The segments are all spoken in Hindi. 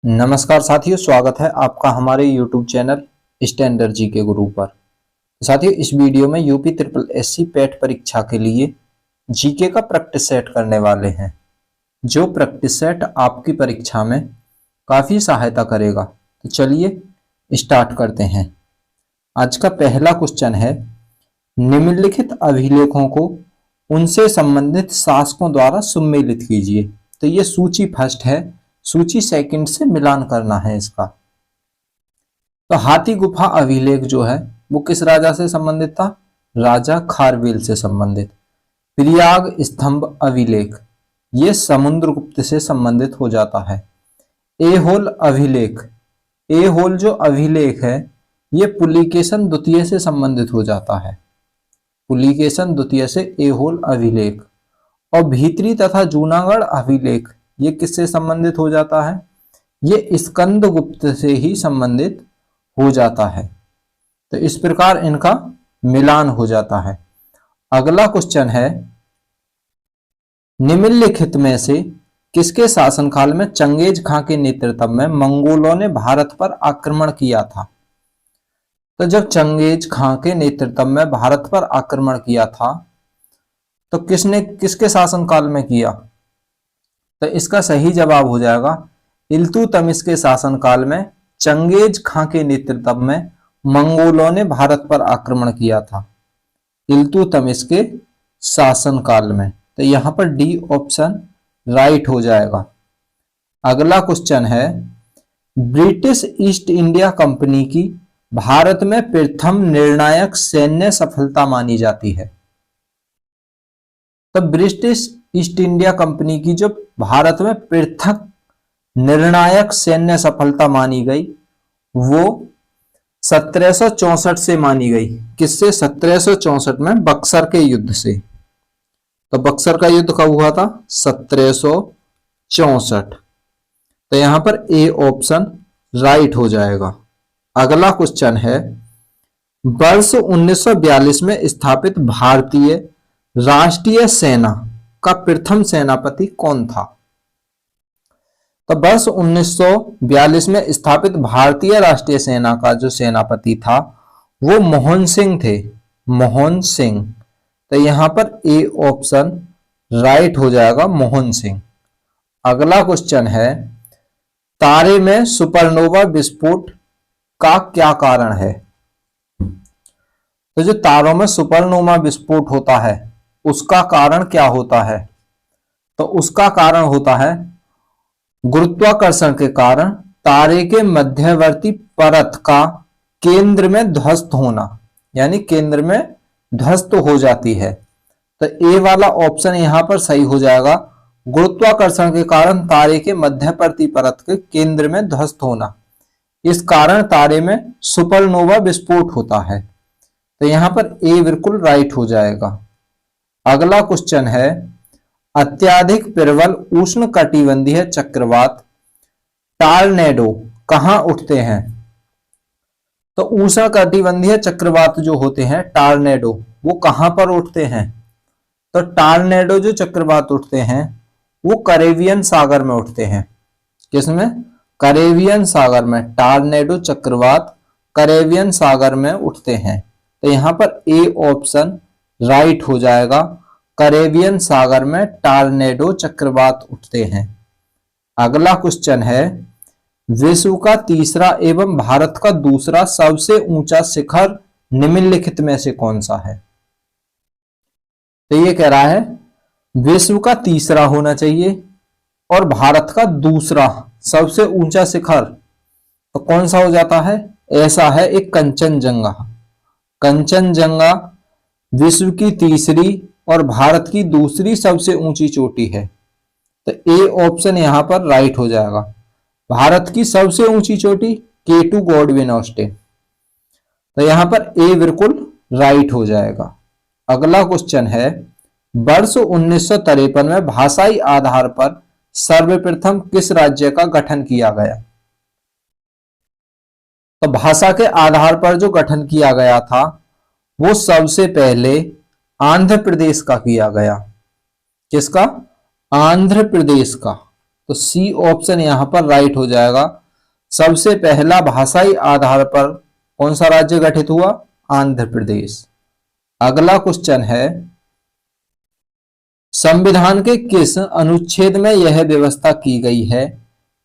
नमस्कार साथियों, स्वागत है आपका हमारे YouTube चैनल स्टैंडर्ड जी के गुरु पर। साथियों, इस वीडियो में यूपी ट्रिपल एससी पेट परीक्षा के लिए जीके का प्रैक्टिस सेट करने वाले हैं, जो प्रैक्टिस सेट आपकी परीक्षा में काफ़ी सहायता करेगा। तो चलिए स्टार्ट करते हैं। आज का पहला क्वेश्चन है, निम्नलिखित अभिलेखों को उनसे संबंधित शासकों द्वारा सुमेलित कीजिए। तो ये सूची फर्स्ट है, सूची सेकंड से मिलान करना है इसका। तो हाथी गुफा अभिलेख जो है वो किस राजा से संबंधित था? राजा खारवेल से संबंधित। प्रयाग स्तंभ अभिलेख ये समुद्रगुप्त से संबंधित हो जाता है। एहोल अभिलेख, एहोल जो अभिलेख है ये पुलिकेशन द्वितीय से संबंधित हो जाता है। पुलिकेशन द्वितीय से एहोल अभिलेख। और भीतरी तथा जूनागढ़ अभिलेख ये किससे संबंधित हो जाता है? ये स्कंदगुप्त से ही संबंधित हो जाता है। तो इस प्रकार इनका मिलान हो जाता है। अगला क्वेश्चन है, निम्नलिखित में से किसके शासनकाल में चंगेज खां के नेतृत्व में मंगोलों ने भारत पर आक्रमण किया था? तो जब चंगेज खां के नेतृत्व में भारत पर आक्रमण किया था तो किसने किसके शासनकाल में किया? तो इसका सही जवाब हो जाएगा इल्तुतमिश के शासनकाल में चंगेज खां के नेतृत्व में मंगोलों ने भारत पर आक्रमण किया था, इल्तुतमिश के शासनकाल में। तो यहां पर डी ऑप्शन राइट हो जाएगा। अगला क्वेश्चन है, ब्रिटिश ईस्ट इंडिया कंपनी की भारत में प्रथम निर्णायक सैन्य सफलता मानी जाती है। तो ब्रिटिश ईस्ट इंडिया कंपनी की जो भारत में पृथक निर्णायक सैन्य सफलता मानी गई वो 1764 से मानी गई। किससे? 1764 में बक्सर के युद्ध से। तो बक्सर का युद्ध कब हुआ था? 1764। तो यहां पर ए ऑप्शन राइट हो जाएगा। अगला क्वेश्चन है, वर्ष 1942 में स्थापित भारतीय राष्ट्रीय सेना का प्रथम सेनापति कौन था? तो वर्ष 1942 में स्थापित भारतीय राष्ट्रीय सेना का जो सेनापति था वो मोहन सिंह थे, मोहन सिंह। तो यहां पर ए ऑप्शन राइट हो जाएगा, मोहन सिंह। अगला क्वेश्चन है, तारे में सुपरनोवा विस्फोट का क्या कारण है? तो जो तारों में सुपरनोवा विस्फोट होता है उसका कारण क्या होता है? तो उसका कारण होता है गुरुत्वाकर्षण के कारण तारे के मध्यवर्ती परत का केंद्र में ध्वस्त होना, यानी केंद्र में ध्वस्त हो जाती है। तो ए वाला ऑप्शन यहां पर सही हो जाएगा, गुरुत्वाकर्षण के कारण तारे के मध्यवर्ती परत के केंद्र में ध्वस्त होना, इस कारण तारे में सुपरनोवा विस्फोट होता है। तो यहां पर ए बिल्कुल राइट हो जाएगा। अगला क्वेश्चन है, अत्यधिक प्रबल उष्णकटिबंधीय चक्रवात टॉर्नेडो कहां उठते हैं? तो उष्णकटिबंधीय चक्रवात जो होते हैं टॉर्नेडो वो कहां पर उठते हैं? तो टॉर्नेडो जो चक्रवात उठते हैं वो कैरेबियन सागर में उठते हैं। किसमें? कैरेबियन सागर में। टॉर्नेडो चक्रवात कैरेबियन सागर में उठते हैं। तो यहां पर ए ऑप्शन राइट हो जाएगा, कैरेबियन सागर में टॉर्नेडो चक्रवात उठते हैं। अगला क्वेश्चन है, विश्व का तीसरा एवं भारत का दूसरा सबसे ऊंचा शिखर निम्नलिखित में से कौन सा है? तो ये कह रहा है विश्व का तीसरा होना चाहिए और भारत का दूसरा सबसे ऊंचा शिखर, तो कौन सा हो जाता है? ऐसा है एक कंचनजंगा। कंचनजंगा विश्व की तीसरी और भारत की दूसरी सबसे ऊंची चोटी है। तो ए ऑप्शन यहां पर राइट हो जाएगा। भारत की सबसे ऊंची चोटी K2 गॉडविन ऑस्टिन। तो यहां पर ए बिल्कुल राइट हो जाएगा। अगला क्वेश्चन है, वर्ष 1953 में भाषाई आधार पर सर्वप्रथम किस राज्य का गठन किया गया? तो भाषा के आधार पर जो गठन किया गया था वो सबसे पहले आंध्र प्रदेश का किया गया। किसका? आंध्र प्रदेश का। तो सी ऑप्शन यहां पर राइट हो जाएगा। सबसे पहला भाषाई आधार पर कौन सा राज्य गठित हुआ? आंध्र प्रदेश। अगला क्वेश्चन है, संविधान के किस अनुच्छेद में यह व्यवस्था की गई है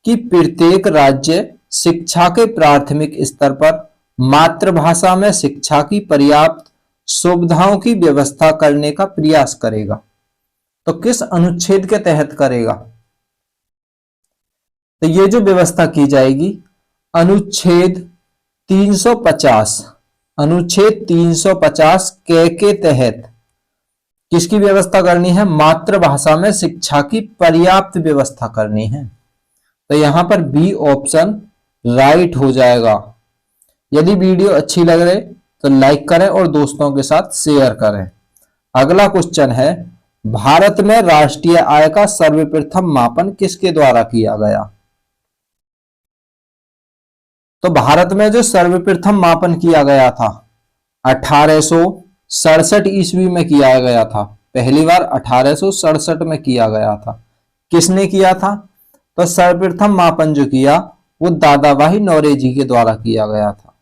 कि प्रत्येक राज्य शिक्षा के प्राथमिक स्तर पर मातृभाषा में शिक्षा की पर्याप्त सुविधाओं की व्यवस्था करने का प्रयास करेगा? तो किस अनुच्छेद के तहत करेगा? तो ये जो व्यवस्था की जाएगी अनुच्छेद 350, अनुच्छेद 350 के तहत किसकी व्यवस्था करनी है? मातृभाषा में शिक्षा की पर्याप्त व्यवस्था करनी है। तो यहां पर बी ऑप्शन राइट हो जाएगा। यदि वीडियो अच्छी लग रही तो लाइक करें और दोस्तों के साथ शेयर करें। अगला क्वेश्चन है, भारत में राष्ट्रीय आय का सर्वप्रथम मापन किसके द्वारा किया गया? तो भारत में जो सर्वप्रथम मापन किया गया था 1867 ईस्वी में किया गया था। पहली बार 1867 में किया गया था। किसने किया था? तो सर्वप्रथम मापन जो किया वो दादा भाई नौरोजी के द्वारा किया गया था।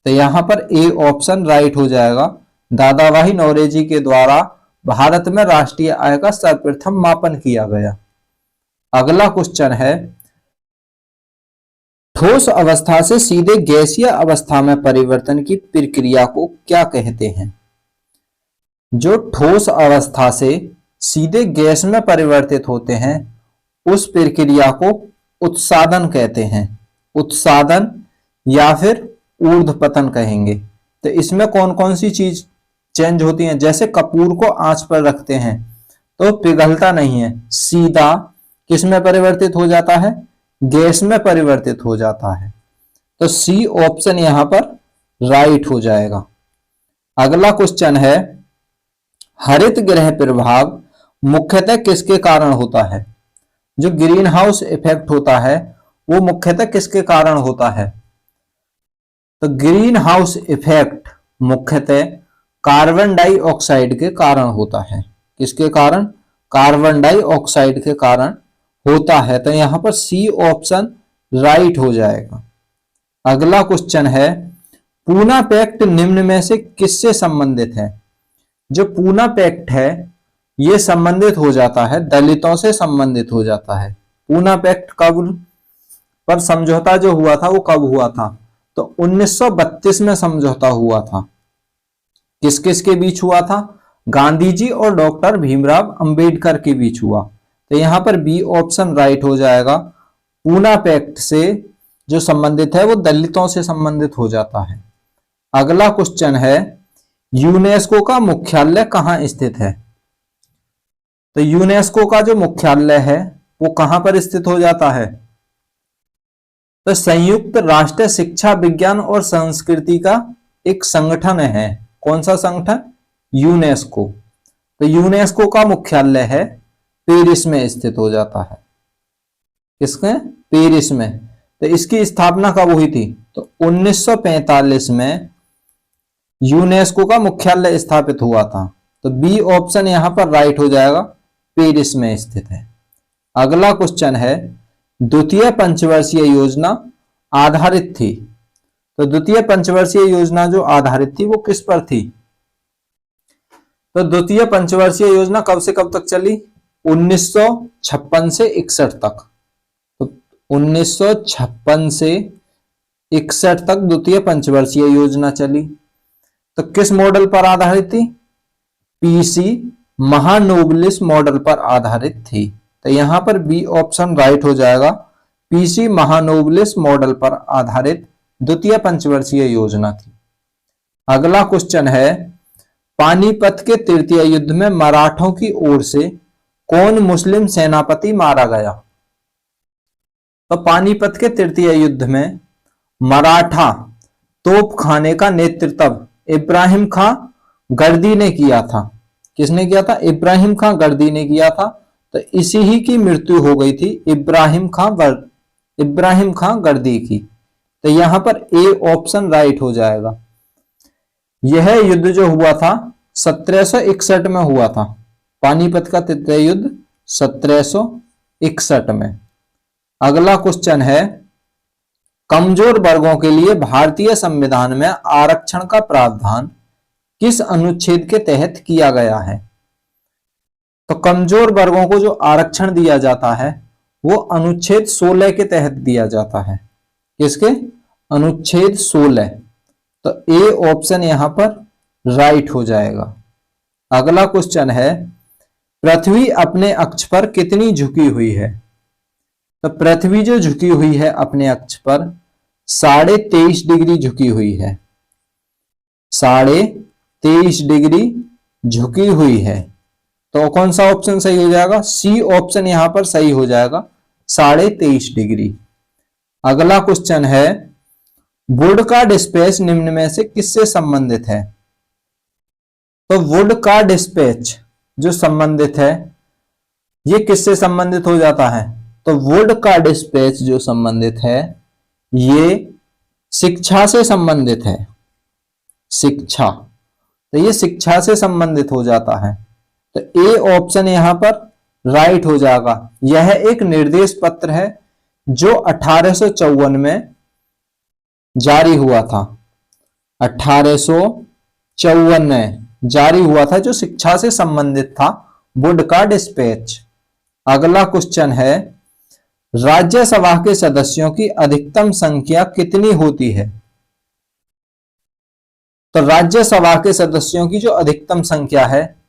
तो यहां पर ए ऑप्शन राइट हो जाएगा। दादा भाई नौरोजी के द्वारा भारत में राष्ट्रीय आय का सर्वप्रथम मापन किया गया। अगला क्वेश्चन है, ठोस अवस्था से सीधे गैसीय अवस्था में परिवर्तन की प्रक्रिया को क्या कहते हैं? जो ठोस अवस्था से सीधे गैस में परिवर्तित होते हैं उस प्रक्रिया को उत्सादन कहते हैं। उत्सादन या फिर ऊर्ध्वपतन कहेंगे। तो इसमें कौन कौन सी चीज चेंज होती है? जैसे कपूर को आंच पर रखते हैं तो पिघलता नहीं है, सीधा किस में परिवर्तित हो जाता है? गैस में परिवर्तित हो जाता है। तो सी ऑप्शन यहां पर राइट हो जाएगा। अगला क्वेश्चन है, हरित गृह प्रभाव मुख्यतः किसके कारण होता है? जो ग्रीन हाउस इफेक्ट होता है वो मुख्यतः किसके कारण होता है? तो ग्रीन हाउस इफेक्ट मुख्यतः कार्बन डाइऑक्साइड के कारण होता है। किसके कारण? कार्बन डाइऑक्साइड के कारण होता है। तो यहां पर सी ऑप्शन राइट हो जाएगा। अगला क्वेश्चन है, पूना पैक्ट निम्न में से किससे संबंधित है? जो पूना पैक्ट है ये संबंधित हो जाता है, दलितों से संबंधित हो जाता है। पूना पैक्ट कब पर समझौता जो हुआ था वो कब हुआ था? तो 1932 में समझौता हुआ था। किस किस के बीच हुआ था? गांधी जी और डॉक्टर भीमराव अंबेडकर के बीच हुआ। तो यहां पर बी ऑप्शन राइट हो जाएगा। पूना पैक्ट से जो संबंधित है वो दलितों से संबंधित हो जाता है। अगला क्वेश्चन है, यूनेस्को का मुख्यालय कहां स्थित है? तो यूनेस्को का जो मुख्यालय है वो कहां पर स्थित हो जाता है? तो संयुक्त राष्ट्र शिक्षा विज्ञान और संस्कृति का एक संगठन है। कौन सा संगठन? यूनेस्को। तो यूनेस्को का मुख्यालय है पेरिस में स्थित हो जाता है। किसमें? पेरिस में। तो इसकी स्थापना कब हुई थी? तो 1945 में यूनेस्को का मुख्यालय स्थापित हुआ था। तो बी ऑप्शन यहां पर राइट हो जाएगा, पेरिस में स्थित है। अगला क्वेश्चन है, द्वितीय पंचवर्षीय योजना आधारित थी। तो द्वितीय पंचवर्षीय योजना जो आधारित थी वो किस पर थी? तो द्वितीय पंचवर्षीय योजना कब से कब तक चली? 1956 से 61 तक। तो 1956 से 61 तक द्वितीय पंचवर्षीय योजना चली। तो किस मॉडल पर आधारित थी? पीसी महानोबलिस मॉडल पर आधारित थी। तो यहां पर बी ऑप्शन राइट हो जाएगा। पीसी महानोबलिस मॉडल पर आधारित द्वितीय पंचवर्षीय योजना थी। अगला क्वेश्चन है, पानीपत के तृतीय युद्ध में मराठों की ओर से कौन मुस्लिम सेनापति मारा गया? तो पानीपत के तृतीय युद्ध में मराठा तोपखाने का नेतृत्व इब्राहिम खां गर्दी ने किया था। किसने किया था? इब्राहिम खां गर्दी ने किया था। तो इसी ही की मृत्यु हो गई थी इब्राहिम खां गर्दी की। तो यहां पर ए ऑप्शन राइट हो जाएगा। यह युद्ध जो हुआ था 1761 में हुआ था। पानीपत का तृतीय युद्ध 1761 1961 में। अगला क्वेश्चन है, कमजोर वर्गों के लिए भारतीय संविधान में आरक्षण का प्रावधान किस अनुच्छेद के तहत किया गया है? तो कमजोर वर्गों को जो आरक्षण दिया जाता है वो अनुच्छेद 16 के तहत दिया जाता है। किसके? अनुच्छेद 16। तो ए ऑप्शन यहां पर राइट हो जाएगा। अगला क्वेश्चन है, पृथ्वी अपने अक्ष पर कितनी झुकी हुई है? तो पृथ्वी जो झुकी हुई है अपने अक्ष पर 23.5 डिग्री झुकी हुई है। 23.5 डिग्री झुकी हुई है। तो कौन सा ऑप्शन सही हो जाएगा? सी ऑप्शन यहां पर सही हो जाएगा, 23.5 डिग्री। अगला क्वेश्चन है, वुड का डिस्पेच निम्न में से किससे संबंधित है? तो वुड का डिस्पेच जो संबंधित है ये किससे संबंधित हो जाता है? तो वुड का डिस्पेच जो संबंधित है ये शिक्षा से संबंधित है। शिक्षा, तो ये शिक्षा से संबंधित हो जाता है। तो ए ऑप्शन यहां पर राइट हो जाएगा। यह एक निर्देश पत्र है जो 1854 में जारी हुआ था। 1854 में जारी हुआ था, जो शिक्षा से संबंधित था, वुड का डिस्पैच। अगला क्वेश्चन है, राज्यसभा के सदस्यों की अधिकतम संख्या कितनी होती है? तो राज्यसभा के सदस्यों की जो अधिकतम संख्या है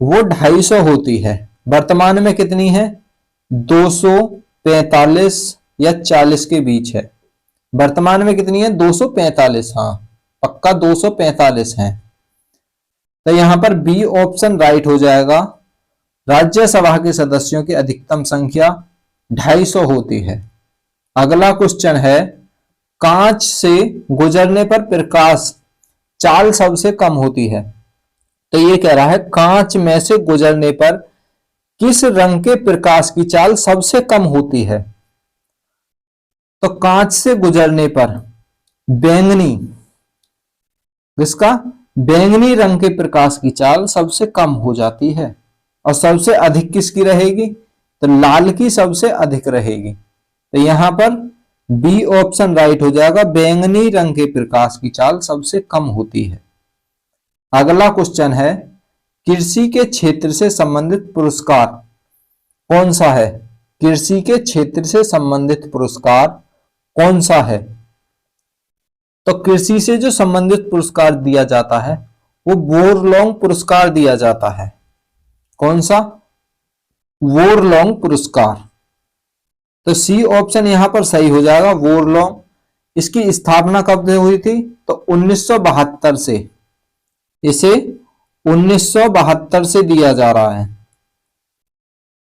वो 250 होती है। वर्तमान में कितनी है? 245 या 40 के बीच है। वर्तमान में कितनी है? 245। हाँ पक्का 245 है। तो यहां पर बी ऑप्शन राइट हो जाएगा। राज्यसभा के सदस्यों की अधिकतम संख्या 250 होती है। अगला क्वेश्चन है, कांच से गुजरने पर प्रकाश चाल सबसे कम होती है। तो ये कह रहा है कांच में से गुजरने पर किस रंग के प्रकाश की चाल सबसे कम होती है? तो कांच से गुजरने पर बैंगनी, किसका? बैंगनी रंग के प्रकाश की चाल सबसे कम हो जाती है। और सबसे अधिक किसकी रहेगी? तो लाल की सबसे अधिक रहेगी। तो यहां पर बी ऑप्शन राइट हो जाएगा, बैंगनी रंग के प्रकाश की चाल सबसे कम होती है। अगला क्वेश्चन है, कृषि के क्षेत्र से संबंधित पुरस्कार कौन सा है? कृषि के क्षेत्र से संबंधित पुरस्कार कौन सा है? तो कृषि से जो संबंधित पुरस्कार दिया जाता है वो वोरलोंग पुरस्कार दिया जाता है। कौन सा? वोरलोंग पुरस्कार। तो सी ऑप्शन यहां पर सही हो जाएगा, वोरलोंग। इसकी स्थापना कब हुई थी? तो 1972 से। इसे 1972 से दिया जा रहा है।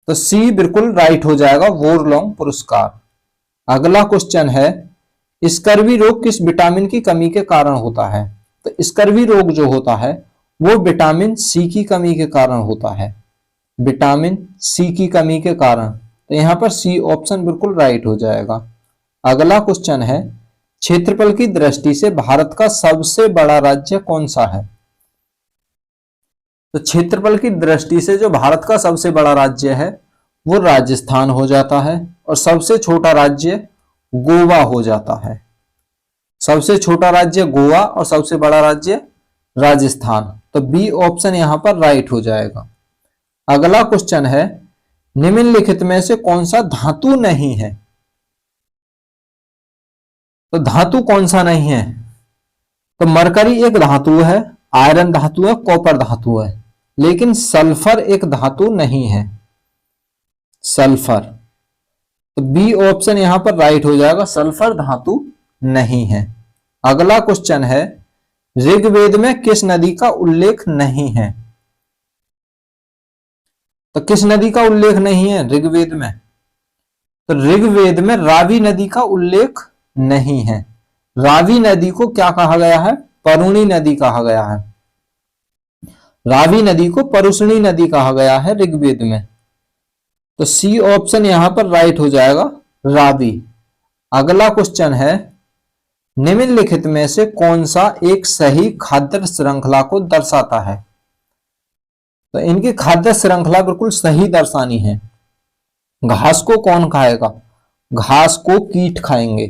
तो सी बिल्कुल राइट हो जाएगा, वोरलोंग पुरस्कार। अगला क्वेश्चन है, स्कर्वी रोग किस विटामिन की कमी के कारण होता है? तो स्कर्वी रोग जो होता है वो विटामिन सी की कमी के कारण होता है। विटामिन सी की कमी के कारण। तो यहां पर सी ऑप्शन बिल्कुल राइट हो जाएगा। अगला क्वेश्चन है, क्षेत्रफल की दृष्टि से भारत का सबसे बड़ा राज्य कौन सा है? तो क्षेत्रफल की दृष्टि से जो भारत का सबसे बड़ा राज्य है वो राजस्थान हो जाता है, और सबसे छोटा राज्य गोवा हो जाता है। सबसे छोटा राज्य गोवा और सबसे बड़ा राज्य राजस्थान। तो बी ऑप्शन यहां पर राइट हो जाएगा। अगला क्वेश्चन है, निम्नलिखित में से कौन सा धातु नहीं है? तो धातु कौन सा नहीं है? तो मरकरी एक धातु है, आयरन धातु है, कॉपर धातु है, लेकिन सल्फर एक धातु नहीं है। सल्फर, तो बी ऑप्शन यहां पर राइट हो जाएगा, सल्फर धातु नहीं है। अगला क्वेश्चन है, ऋग्वेद में किस नदी का उल्लेख नहीं है? तो किस नदी का उल्लेख नहीं है ऋग्वेद में? तो ऋग्वेद में रावी नदी का उल्लेख नहीं है। रावी नदी को क्या कहा गया है? परुणी नदी कहा गया है। रावी नदी को परुष्णी नदी कहा गया है ऋग्वेद में। तो सी ऑप्शन यहां पर राइट हो जाएगा, रावी। अगला क्वेश्चन है, निम्नलिखित में से कौन सा एक सही खाद्य श्रृंखला को दर्शाता है? तो इनकी खाद्य श्रृंखला बिल्कुल सही दर्शानी है। घास को कौन खाएगा? घास को कीट खाएंगे।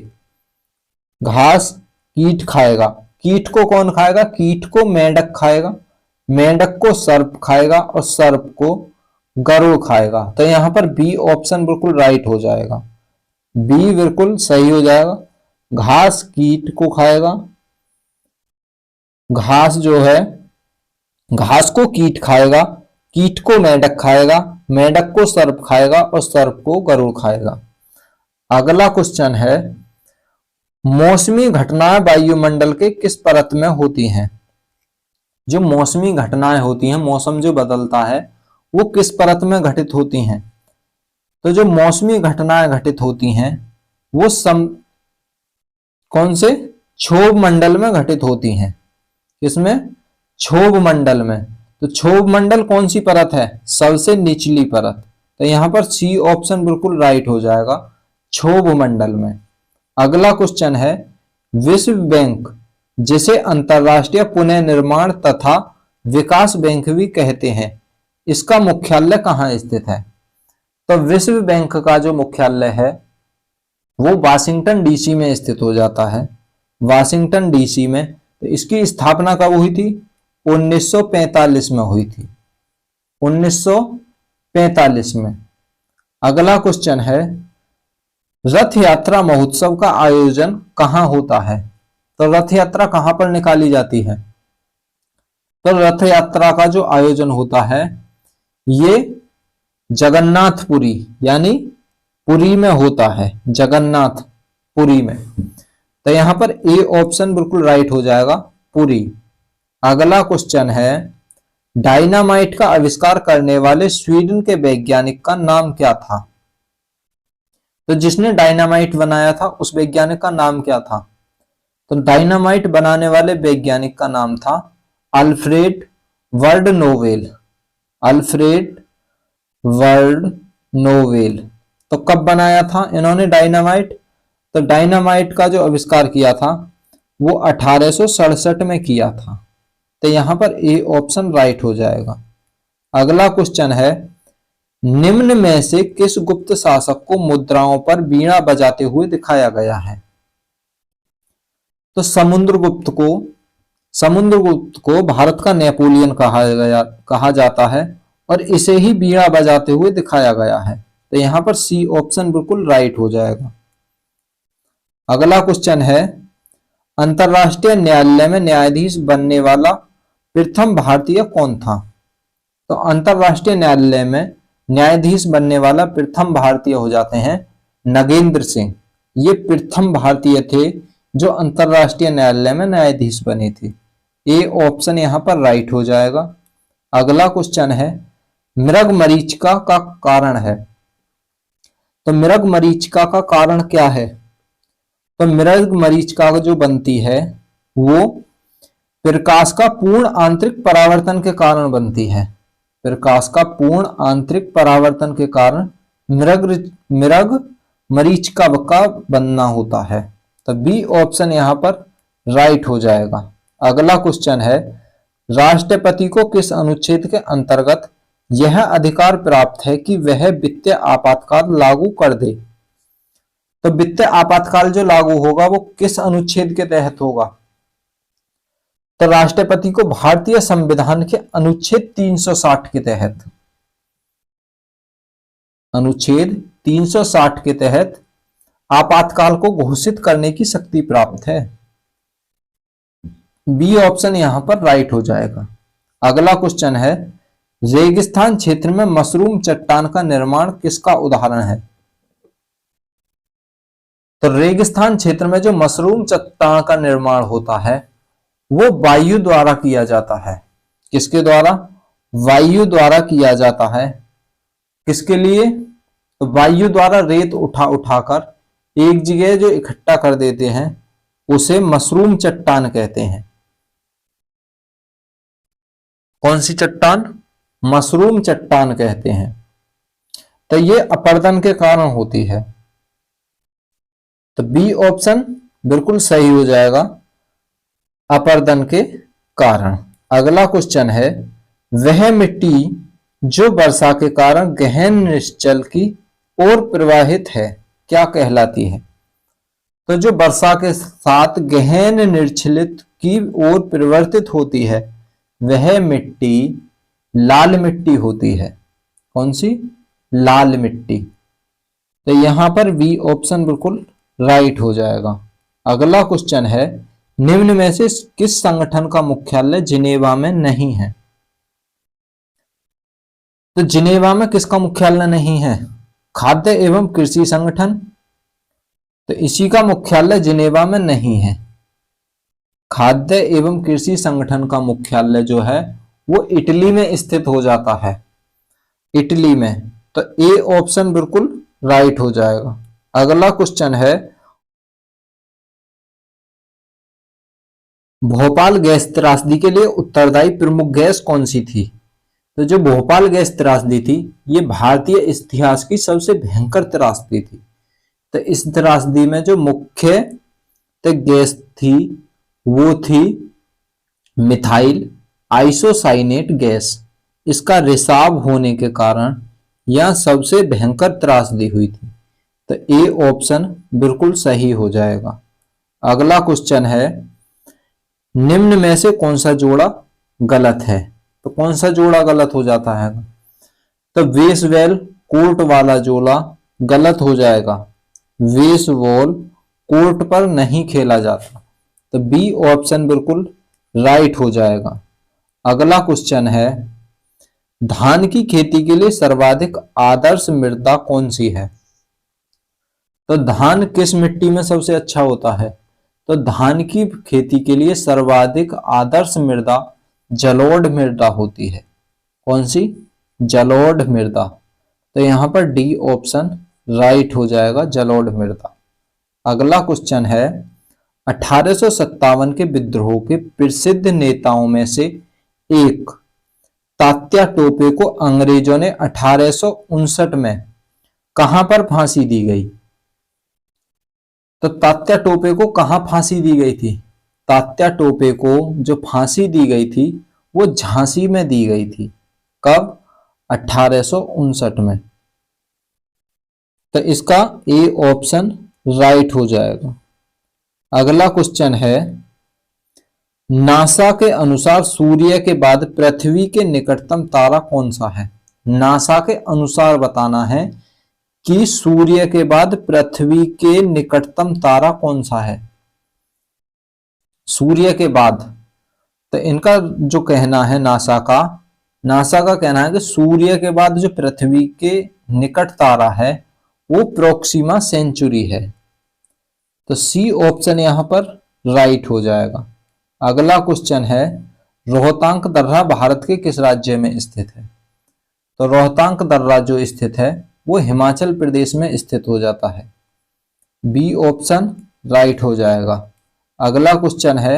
घास कीट खाएगा। कीट को कौन खाएगा? कीट को मेंढक खाएगा, मेंढक को सर्प खाएगा और सर्प को गरुड़ खाएगा। तो यहां पर बी ऑप्शन बिल्कुल राइट हो जाएगा, बी बिल्कुल सही हो जाएगा। घास कीट को खाएगा, घास जो है घास को कीट खाएगा, कीट को मेंढक खाएगा, मेंढक को सर्प खाएगा और सर्प को गरुड़ खाएगा। अगला क्वेश्चन है, मौसमी घटनाएं वायुमंडल के किस परत में होती हैं? जो मौसमी घटनाएं होती हैं, मौसम जो बदलता है, वो किस परत में घटित होती हैं? तो जो मौसमी घटनाएं घटित होती हैं वो कौन से क्षोभ मंडल में घटित होती हैं? किसमें? क्षोभ मंडल में। तो क्षोभ मंडल कौन सी परत है? सबसे निचली परत। तो यहां पर सी ऑप्शन बिल्कुल राइट हो जाएगा, क्षोभ मंडल में। अगला क्वेश्चन है, विश्व बैंक जिसे अंतरराष्ट्रीय पुनर्निर्माण तथा विकास बैंक भी कहते हैं, इसका मुख्यालय कहाँ स्थित है? तो विश्व बैंक का जो मुख्यालय है वो वाशिंगटन डीसी में स्थित हो जाता है, वाशिंगटन डीसी में। तो इसकी स्थापना कब हुई थी? 1945 में हुई थी, 1945 में। अगला क्वेश्चन है, रथ यात्रा महोत्सव का आयोजन कहाँ होता है? तो रथ यात्रा कहाँ पर निकाली जाती है? तो रथ यात्रा का जो आयोजन होता है ये जगन्नाथपुरी यानी पुरी में होता है, जगन्नाथपुरी में। तो यहां पर ए ऑप्शन बिल्कुल राइट हो जाएगा, पुरी। अगला क्वेश्चन है, डायनामाइट का आविष्कार करने वाले स्वीडन के वैज्ञानिक का नाम क्या था? तो जिसने डायनामाइट बनाया था उस वैज्ञानिक का नाम क्या था? तो डायनामाइट बनाने वाले वैज्ञानिक का नाम था Alfred word novel, Alfred word novel. तो कब बनाया था इन्होंने डायनामाइट? तो डायनामाइट का जो आविष्कार किया था वो 1867 में किया था। तो यहां पर ए ऑप्शन राइट हो जाएगा। अगला क्वेश्चन है, निम्न में से किस गुप्त शासक को मुद्राओं पर वीणा बजाते हुए दिखाया गया है? तो समुद्रगुप्त को भारत का नेपोलियन कहा जाता है और इसे ही वीणा बजाते हुए दिखाया गया है। तो यहां पर सी ऑप्शन बिल्कुल राइट हो जाएगा। अगला क्वेश्चन है, अंतरराष्ट्रीय न्यायालय में न्यायाधीश बनने वाला प्रथम भारतीय कौन था? तो अंतरराष्ट्रीय न्यायालय में न्यायाधीश बनने वाला प्रथम भारतीय हो जाते हैं नगेंद्र सिंह। ये प्रथम भारतीय थे जो अंतरराष्ट्रीय न्यायालय में न्यायाधीश बने थे। ए ऑप्शन यहां पर राइट हो जाएगा। अगला क्वेश्चन है, मृगमरीचिका का कारण है। तो मृगमरीचिका का कारण क्या है? तो मृगमरीचिका जो बनती है वो प्रकाश का पूर्ण आंतरिक परावर्तन के कारण बनती है, प्रकाश का पूर्ण आंतरिक परावर्तन के कारण मृगमरीचिका का बनना होता है। तो बी ऑप्शन यहां पर राइट हो जाएगा। अगला क्वेश्चन है, राष्ट्रपति को किस अनुच्छेद के अंतर्गत यह अधिकार प्राप्त है कि वह वित्तीय आपातकाल लागू कर दे? तो वित्तीय आपातकाल जो लागू होगा वो किस अनुच्छेद के तहत होगा? तो राष्ट्रपति को भारतीय संविधान के अनुच्छेद 360 के तहत, अनुच्छेद 360 के तहत आपातकाल को घोषित करने की शक्ति प्राप्त है। बी ऑप्शन यहां पर राइट हो जाएगा। अगला क्वेश्चन है, रेगिस्तान क्षेत्र में मशरूम चट्टान का निर्माण किसका उदाहरण है? तो रेगिस्तान क्षेत्र में जो मशरूम चट्टान का निर्माण होता है वो वायु द्वारा किया जाता है। किसके द्वारा? वायु द्वारा किया जाता है। किसके लिए? तो वायु द्वारा रेत उठा उठाकर एक जगह जो इकट्ठा कर देते हैं उसे मशरूम चट्टान कहते हैं। कौन सी चट्टान? मशरूम चट्टान कहते हैं। तो ये अपर्दन के कारण होती है। तो बी ऑप्शन बिल्कुल सही हो जाएगा, अपर्दन के कारण। अगला क्वेश्चन है, वह मिट्टी जो वर्षा के कारण गहन निश्चल की ओर प्रवाहित है क्या कहलाती है? तो जो वर्षा के साथ गहन निर्छलित की ओर परिवर्तित होती है वह मिट्टी लाल मिट्टी होती है। कौन सी? लाल मिट्टी। तो यहां पर बी ऑप्शन बिल्कुल राइट हो जाएगा। अगला क्वेश्चन है, निम्न में से किस संगठन का मुख्यालय जिनेवा में नहीं है? तो जिनेवा में किसका मुख्यालय नहीं है? खाद्य एवं कृषि संगठन, तो इसी का मुख्यालय जिनेवा में नहीं है। खाद्य एवं कृषि संगठन का मुख्यालय जो है वो इटली में स्थित हो जाता है, इटली में। तो ए ऑप्शन बिल्कुल राइट हो जाएगा। अगला क्वेश्चन है, भोपाल गैस त्रासदी के लिए उत्तरदायी प्रमुख गैस कौन सी थी? तो जो भोपाल गैस त्रासदी थी ये भारतीय इतिहास की सबसे भयंकर त्रासदी थी। तो इस त्रासदी में जो मुख्य गैस थी वो थी मिथाइल आइसोसाइनेट गैस। इसका रिसाव होने के कारण यह सबसे भयंकर त्रासदी हुई थी। तो ए ऑप्शन बिल्कुल सही हो जाएगा। अगला क्वेश्चन है, निम्न में से कौन सा जोड़ा गलत है? तो कौन सा जोड़ा गलत हो जाता है? तो वेसवेल कोर्ट वाला जोड़ा गलत हो जाएगा। वेसबॉल कोर्ट पर नहीं खेला जाता। तो बी ऑप्शन बिल्कुल राइट हो जाएगा। अगला क्वेश्चन है, धान की खेती के लिए सर्वाधिक आदर्श मृदा कौन सी है? तो धान किस मिट्टी में सबसे अच्छा होता है? तो धान की खेती के लिए सर्वाधिक आदर्श मृदा जलोढ़ मृदा होती है। कौन सी? जलोढ़ मृदा। तो यहां पर डी ऑप्शन राइट हो जाएगा, जलोढ़ मृदा। अगला क्वेश्चन है, 1857 के विद्रोह के प्रसिद्ध नेताओं में से एक तात्या टोपे को अंग्रेजों ने 1859 में कहां पर फांसी दी गई? तो तात्या टोपे को कहां फांसी दी गई थी? तात्या टोपे को जो फांसी दी गई थी वो झांसी में दी गई थी। कब? 1859 में। तो इसका ए ऑप्शन राइट हो जाएगा। अगला क्वेश्चन है, नासा के अनुसार सूर्य के बाद पृथ्वी के निकटतम तारा कौन सा है? नासा के अनुसार बताना है कि सूर्य के बाद पृथ्वी के निकटतम तारा कौन सा है? सूर्य के बाद। तो इनका जो कहना है नासा का कहना है कि सूर्य के बाद जो पृथ्वी के निकट तारा है वो प्रोक्सिमा सेंचुरी है। तो सी ऑप्शन यहां पर राइट हो जाएगा। अगला क्वेश्चन है, रोहतांग दर्रा भारत के किस राज्य में स्थित है? तो रोहतांग दर्रा जो स्थित है वो हिमाचल प्रदेश में स्थित हो जाता है। बी ऑप्शन राइट हो जाएगा। अगला क्वेश्चन है,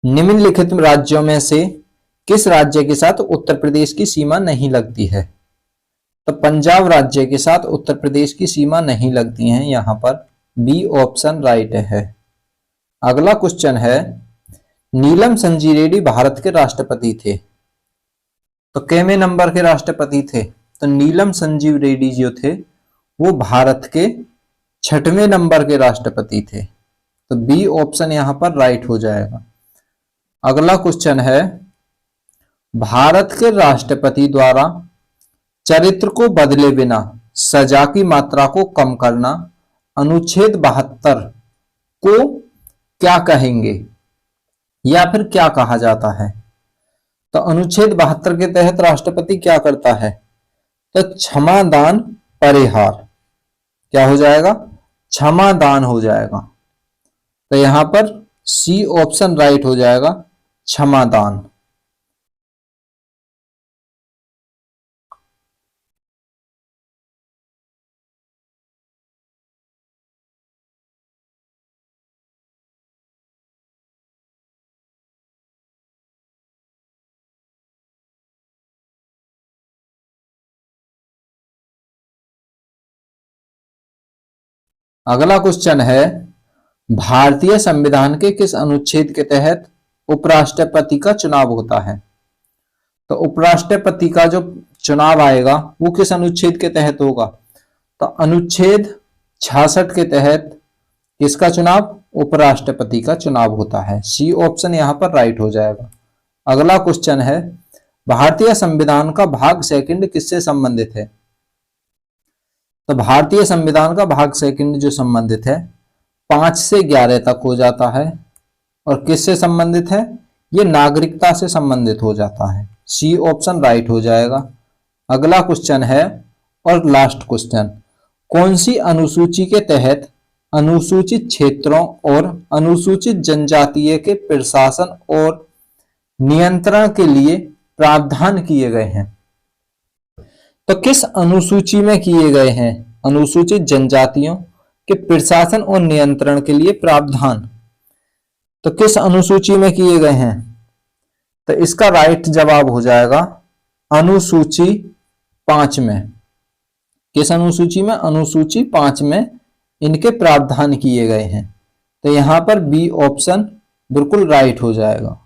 निम्नलिखित राज्यों में से किस राज्य के साथ उत्तर प्रदेश की सीमा नहीं लगती है? तो पंजाब राज्य के साथ उत्तर प्रदेश की सीमा नहीं लगती है यहां पर। बी ऑप्शन राइट है। अगला क्वेश्चन है, नीलम संजी रेड्डी भारत के राष्ट्रपति थे। तो केवें नंबर के राष्ट्रपति थे? तो नीलम संजीव रेड्डी जो थे वो भारत के 6वें नंबर के राष्ट्रपति थे। तो बी ऑप्शन यहां पर राइट हो जाएगा। अगला क्वेश्चन है, भारत के राष्ट्रपति द्वारा चरित्र को बदले बिना सजा की मात्रा को कम करना अनुच्छेद 72 को क्या कहेंगे या फिर क्या कहा जाता है? तो अनुच्छेद 72 के तहत राष्ट्रपति क्या करता है? तो क्षमादान परिहार। क्या हो जाएगा? क्षमादान हो जाएगा। तो यहां पर सी ऑप्शन राइट हो जाएगा, क्षमादान। अगला क्वेश्चन है, भारतीय संविधान के किस अनुच्छेद के तहत उपराष्ट्रपति का चुनाव होता है? तो उपराष्ट्रपति का जो चुनाव आएगा वो किस अनुच्छेद के तहत होगा? तो अनुच्छेद 66 के तहत किसका चुनाव? उपराष्ट्रपति का चुनाव होता है। सी ऑप्शन यहां पर राइट हो जाएगा। अगला क्वेश्चन है, भारतीय संविधान का भाग सेकंड किससे संबंधित है? तो भारतीय संविधान का भाग सेकंड जो संबंधित है 5 से 11 तक हो जाता है। और किससे संबंधित है? ये नागरिकता से संबंधित हो जाता है। सी ऑप्शन राइट हो जाएगा। अगला क्वेश्चन है और लास्ट क्वेश्चन, कौन सी अनुसूची के तहत अनुसूचित क्षेत्रों और अनुसूचित जनजातीय के प्रशासन और नियंत्रण के लिए प्रावधान किए गए हैं? तो किस अनुसूची में किए गए हैं अनुसूचित जनजातियों के प्रशासन और नियंत्रण के लिए प्रावधान? तो किस अनुसूची में किए गए हैं? तो इसका राइट जवाब हो जाएगा अनुसूची 5 में। किस अनुसूची में? अनुसूची 5 में इनके प्रावधान किए गए हैं। तो यहां पर बी ऑप्शन बिल्कुल राइट हो जाएगा।